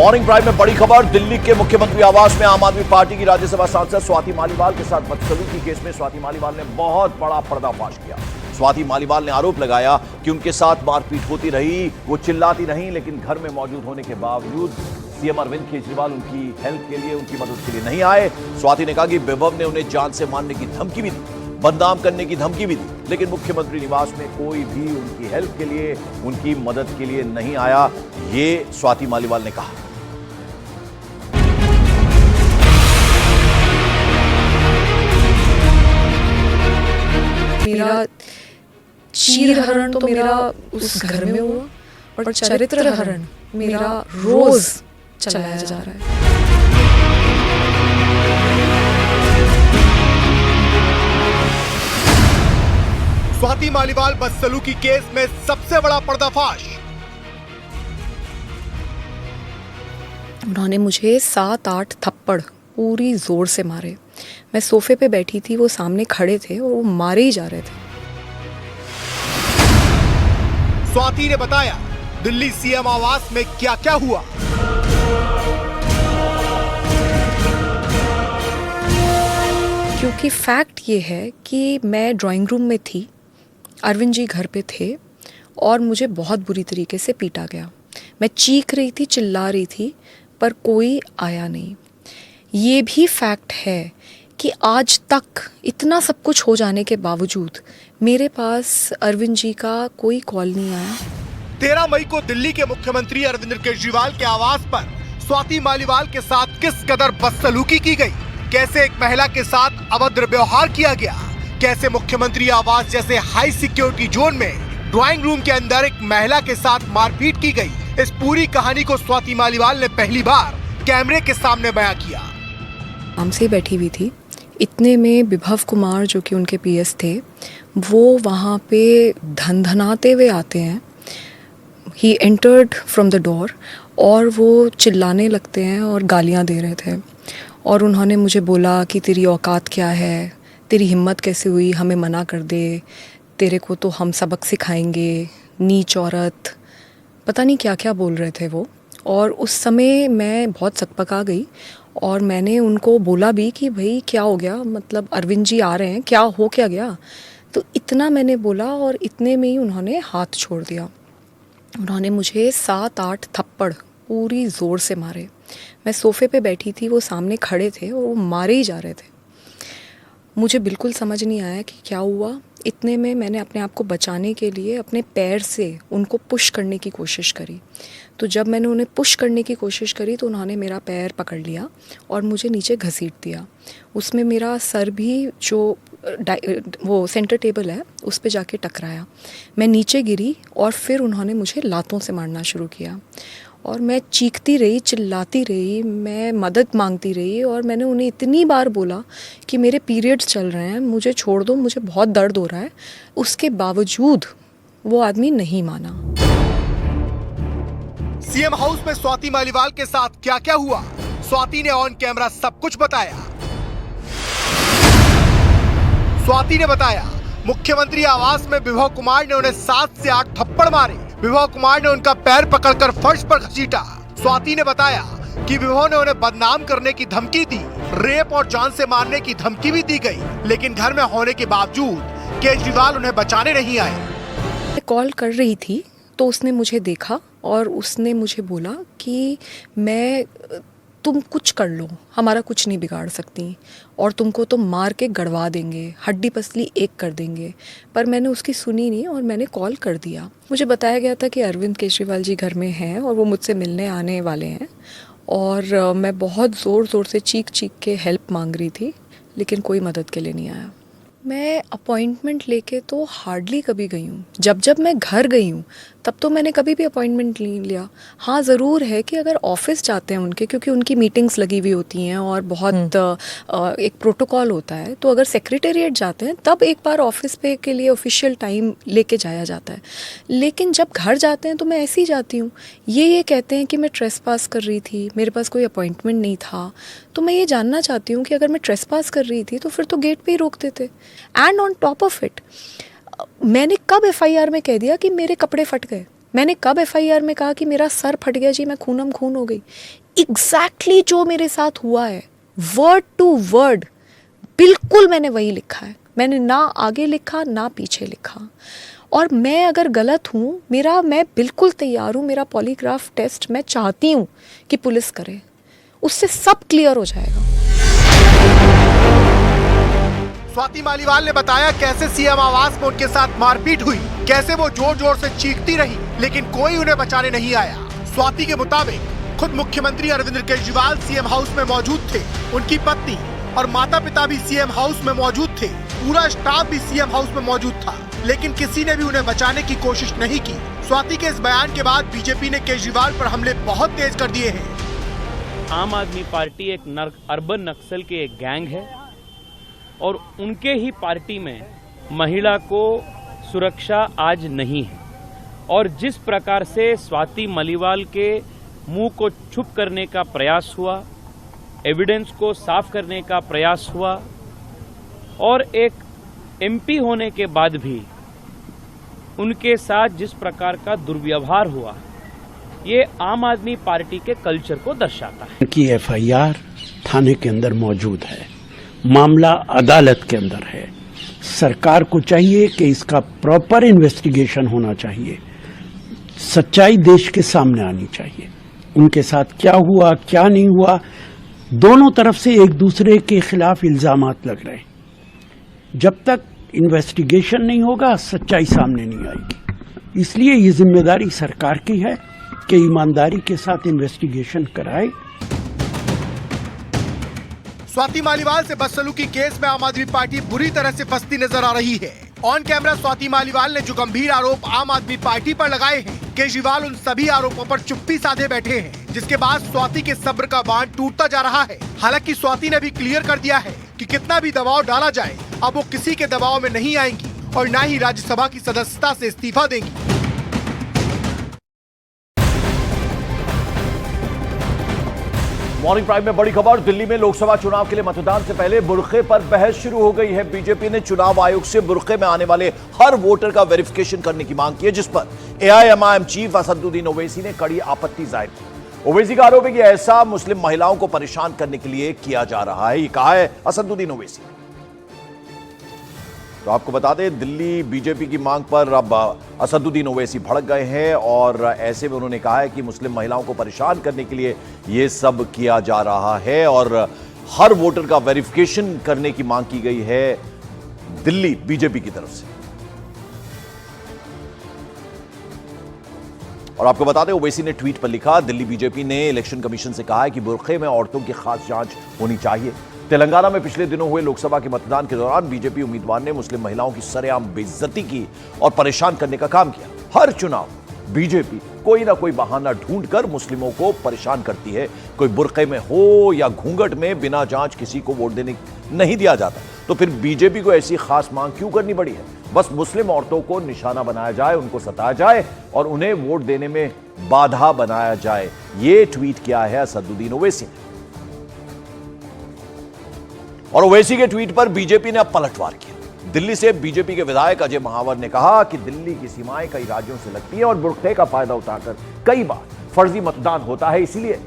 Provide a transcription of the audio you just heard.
Morning prime में बड़ी खबर। दिल्ली के मुख्यमंत्री आवास में आम आदमी पार्टी की राज्यसभा सांसद स्वाति मालीवाल के साथ बदसलूकी केस में स्वाति मालीवाल ने बहुत बड़ा पर्दाफाश किया। स्वाति मालीवाल ने आरोप लगाया कि उनके साथ मारपीट होती रही, वो चिल्लाती रही, लेकिन घर में मौजूद होने के बावजूद सीएम अरविंद केजरीवाल उनकी हेल्प के लिए, उनकी मदद के लिए नहीं आए। स्वाति ने कहा कि विभव ने उन्हें जान से मारने की धमकी भी दी, बदनाम करने की धमकी भी दी, लेकिन मुख्यमंत्री निवास में कोई भी उनकी हेल्प के लिए, उनकी मदद के लिए नहीं आया। ये स्वाति मालीवाल ने कहा। मेरा चीर हरण तो मेरा उस घर में हुआ और चरित्र हरण मेरा रोज चलाया जा रहा है। स्वाति मालीवाल बदसलूकी केस में सबसे बड़ा पर्दाफाश। उन्होंने मुझे 7-8 थप्पड़ पूरी जोर से मारे। मैं सोफे पे बैठी थी, वो सामने खड़े थे और वो मारे ही जा रहे थे। स्वाति ने बताया दिल्ली सीएम आवास में क्या क्या हुआ। क्योंकि फैक्ट ये है कि मैं ड्राइंग रूम में थी, अरविंद जी घर पे थे और मुझे बहुत बुरी तरीके से पीटा गया। मैं चीख रही थी, चिल्ला रही थी, पर कोई आया नहीं। ये भी फैक्ट है कि आज तक इतना सब कुछ हो जाने के बावजूद मेरे पास अरविंद जी का कोई कॉल नहीं आया। 13 मई को दिल्ली के मुख्यमंत्री अरविंद केजरीवाल के आवास पर स्वाति मालीवाल के साथ किस कदर बदसलूकी की गई, कैसे एक महिला के साथ अभद्र व्यवहार किया गया, कैसे मुख्यमंत्री आवास जैसे हाई सिक्योरिटी जोन में ड्राइंग रूम के अंदर एक महिला के साथ मारपीट की गई, इस पूरी कहानी को स्वाति मालीवाल ने पहली बार कैमरे के सामने बयां किया। हमसे बैठी हुई थी, इतने में विभव कुमार जो कि उनके पीएस थे, वो वहाँ पे धनधनाते हुए आते हैं। He entered from the door और वो चिल्लाने लगते हैं और गालियाँ दे रहे थे। और उन्होंने मुझे बोला कि तेरी औकात क्या है, तेरी हिम्मत कैसे हुई हमें मना कर दे, तेरे को तो हम सबक सिखाएंगे, नीच औरत, पता नहीं क्या क्या बोल रहे थे वो। और उस समय मैं बहुत सकपका गई और मैंने उनको बोला भी कि भाई क्या हो गया, मतलब अरविंद जी आ रहे हैं, क्या हो क्या गया। तो इतना मैंने बोला और इतने में ही उन्होंने हाथ छोड़ दिया। उन्होंने मुझे 7-8 थप्पड़ पूरी ज़ोर से मारे। मैं सोफे पे बैठी थी, वो सामने खड़े थे और वो मारे ही जा रहे थे। मुझे बिल्कुल समझ नहीं आया कि क्या हुआ। इतने में मैंने अपने आप को बचाने के लिए अपने पैर से उनको पुश करने की कोशिश करी। तो जब मैंने उन्हें पुश करने की कोशिश करी तो उन्होंने मेरा पैर पकड़ लिया और मुझे नीचे घसीट दिया। उसमें मेरा सर भी, जो वो सेंटर टेबल है, उस पे जाके टकराया। मैं नीचे गिरी और फिर उन्होंने मुझे लातों से मारना शुरू किया और मैं चीखती रही, चिल्लाती रही, मैं मदद मांगती रही और मैंने उन्हें इतनी बार बोला कि मेरे पीरियड्स चल रहे हैं, मुझे छोड़ दो, मुझे बहुत दर्द हो रहा है। उसके बावजूद वो आदमी नहीं माना। सीएम हाउस में स्वाति मालीवाल के साथ क्या क्या हुआ, स्वाति ने ऑन कैमरा सब कुछ बताया। स्वाति ने बताया मुख्यमंत्री आवास में विभव कुमार ने उन्हें 7 से 8 थप्पड़ मारे। विभव कुमार ने उनका पैर पकड़कर फर्श पर घसीटा। स्वाति ने बताया कि विभव ने उन्हें बदनाम करने की धमकी दी, रेप और जान से मारने की धमकी भी दी गई, लेकिन घर में होने के बावजूद केजरीवाल उन्हें बचाने नहीं आए। मैं कॉल कर रही थी तो उसने मुझे देखा और उसने मुझे बोला कि तुम कुछ कर लो, हमारा कुछ नहीं बिगाड़ सकती और तुमको तो मार के गड़वा देंगे, हड्डी पसली एक कर देंगे। पर मैंने उसकी सुनी नहीं और मैंने कॉल कर दिया। मुझे बताया गया था कि अरविंद केजरीवाल जी घर में हैं और वो मुझसे मिलने आने वाले हैं और मैं बहुत ज़ोर ज़ोर से चीख चीख के हेल्प मांग रही थी, लेकिन कोई मदद के लिए नहीं आया। मैं अपॉइंटमेंट लेके तो हार्डली कभी गई हूँ। जब मैं घर गई हूँ तब तो मैंने कभी भी अपॉइंटमेंट नहीं लिया। हाँ, ज़रूर है कि अगर ऑफिस जाते हैं उनके, क्योंकि उनकी मीटिंग्स लगी हुई होती हैं और बहुत एक प्रोटोकॉल होता है, तो अगर सेक्रेटेरिएट जाते हैं तब एक बार ऑफिस पे के लिए ऑफिशियल टाइम लेके जाया जाता है। लेकिन जब घर जाते हैं तो मैं ऐसे ही जाती हूँ। ये कहते हैं कि मैं ट्रेसपास कर रही थी, मेरे पास कोई अपॉइंटमेंट नहीं था। तो मैं ये जानना चाहती हूँ कि अगर मैं ट्रेसपास कर रही थी तो फिर तो गेट पे ही रोक देते। And on top of it, मैंने कब एफआईआर में कह दिया कि मेरे कपड़े फट गए? मैंने कब एफआईआर में कहा कि मेरा सर फट गया जी, मैं खूनम खून हो गई? एग्जैक्टली जो मेरे साथ हुआ है, वर्ड टू वर्ड बिल्कुल मैंने वही लिखा है। मैंने ना आगे लिखा ना पीछे लिखा। और मैं अगर गलत हूँ, मैं बिल्कुल तैयार हूँ, मेरा पॉलीग्राफ टेस्ट मैं चाहती हूँ कि पुलिस करे, उससे सब क्लियर हो जाएगा। स्वाति मालीवाल ने बताया कैसे सीएम आवास में उनके साथ मारपीट हुई, कैसे वो जोर जोर से चीखती रही लेकिन कोई उन्हें बचाने नहीं आया। स्वाति के मुताबिक खुद मुख्यमंत्री अरविंद केजरीवाल सीएम हाउस में मौजूद थे, उनकी पत्नी और माता पिता भी सीएम हाउस में मौजूद थे, पूरा स्टाफ भी सीएम हाउस में मौजूद था, लेकिन किसी ने भी उन्हें बचाने की कोशिश नहीं की। स्वाति के इस बयान के बाद बीजेपी ने केजरीवाल पर हमले बहुत तेज कर दिए हैं। आम आदमी पार्टी एक अर्बन नक्सल के एक गैंग है और उनके ही पार्टी में महिला को सुरक्षा आज नहीं है। और जिस प्रकार से स्वाति मालीवाल के मुंह को छुप करने का प्रयास हुआ, एविडेंस को साफ करने का प्रयास हुआ और एक एमपी होने के बाद भी उनके साथ जिस प्रकार का दुर्व्यवहार हुआ, ये आम आदमी पार्टी के कल्चर को दर्शाता है। की एफआईआर थाने के अंदर मौजूद है, मामला अदालत के अंदर है। सरकार को चाहिए कि इसका प्रॉपर इन्वेस्टिगेशन होना चाहिए, सच्चाई देश के सामने आनी चाहिए। उनके साथ क्या हुआ क्या नहीं हुआ, दोनों तरफ से एक दूसरे के खिलाफ इल्जामात लग रहे हैं। जब तक इन्वेस्टिगेशन नहीं होगा सच्चाई सामने नहीं आएगी। इसलिए ये जिम्मेदारी सरकार की है कि ईमानदारी के साथ इन्वेस्टिगेशन कराए। स्वाति मालीवाल से बदसलूकी केस में आम आदमी पार्टी बुरी तरह से फंसती नजर आ रही है। ऑन कैमरा स्वाति मालीवाल ने जो गंभीर आरोप आम आदमी पार्टी पर लगाए हैं, केजरीवाल उन सभी आरोपों पर चुप्पी साधे बैठे हैं, जिसके बाद स्वाति के सब्र का बांध टूटता जा रहा है। हालांकि स्वाति ने भी क्लियर कर दिया है कि कितना भी दबाव डाला जाए, अब वो किसी के दबाव में नहीं आएंगी और न ही राज्यसभा की सदस्यता से इस्तीफा देंगी। मॉर्निंग प्राइम में बड़ी खबर, दिल्ली में लोकसभा चुनाव के लिए मतदान से पहले बुर्के पर बहस शुरू हो गई है। बीजेपी ने चुनाव आयोग से बुर्के में आने वाले हर वोटर का वेरिफिकेशन करने की मांग की है, जिस पर एआईएमआईएम चीफ असदुद्दीन ओवैसी ने कड़ी आपत्ति जाहिर की। ओवैसी का आरोप है कि ऐसा मुस्लिम महिलाओं को परेशान करने के लिए किया जा रहा है, ये कहा है असदुद्दीन ओवैसी ने। तो आपको बता दें, दिल्ली बीजेपी की मांग पर अब असदुद्दीन ओवैसी भड़क गए हैं और ऐसे में उन्होंने कहा है कि मुस्लिम महिलाओं को परेशान करने के लिए ये सब किया जा रहा है और हर वोटर का वेरिफिकेशन करने की मांग की गई है दिल्ली बीजेपी की तरफ से। और आपको बता दें, ओवैसी ने ट्वीट पर लिखा, दिल्ली बीजेपी ने इलेक्शन कमीशन से कहा है कि बुर्के में औरतों की खास जांच होनी चाहिए। तेलंगाना में पिछले दिनों हुए लोकसभा के मतदान के दौरान बीजेपी उम्मीदवार ने मुस्लिम महिलाओं की सरेआम बेइज्जती की और परेशान करने का काम किया। हर चुनाव बीजेपी कोई ना कोई बहाना ढूंढकर मुस्लिमों को परेशान करती है। कोई बुर्के में हो या घूंघट में, बिना जांच किसी को वोट देने नहीं दिया जाता। तो फिर बीजेपी को ऐसी खास मांग क्यों करनी पड़ी है? बस मुस्लिम औरतों को निशाना बनाया जाए, उनको सताया जाए और उन्हें वोट देने में बाधा बनाया जाए। ये ट्वीट किया है असदुद्दीन ओवैसी ने। और ओवैसी के ट्वीट पर बीजेपी ने अब पलटवार किया। दिल्ली से बीजेपी के विधायक अजय महावर ने कहा कि दिल्ली की सीमाएं कई राज्यों से लगती हैं और बुर्के का फायदा उठाकर कई बार फर्जी मतदान होता है, इसीलिए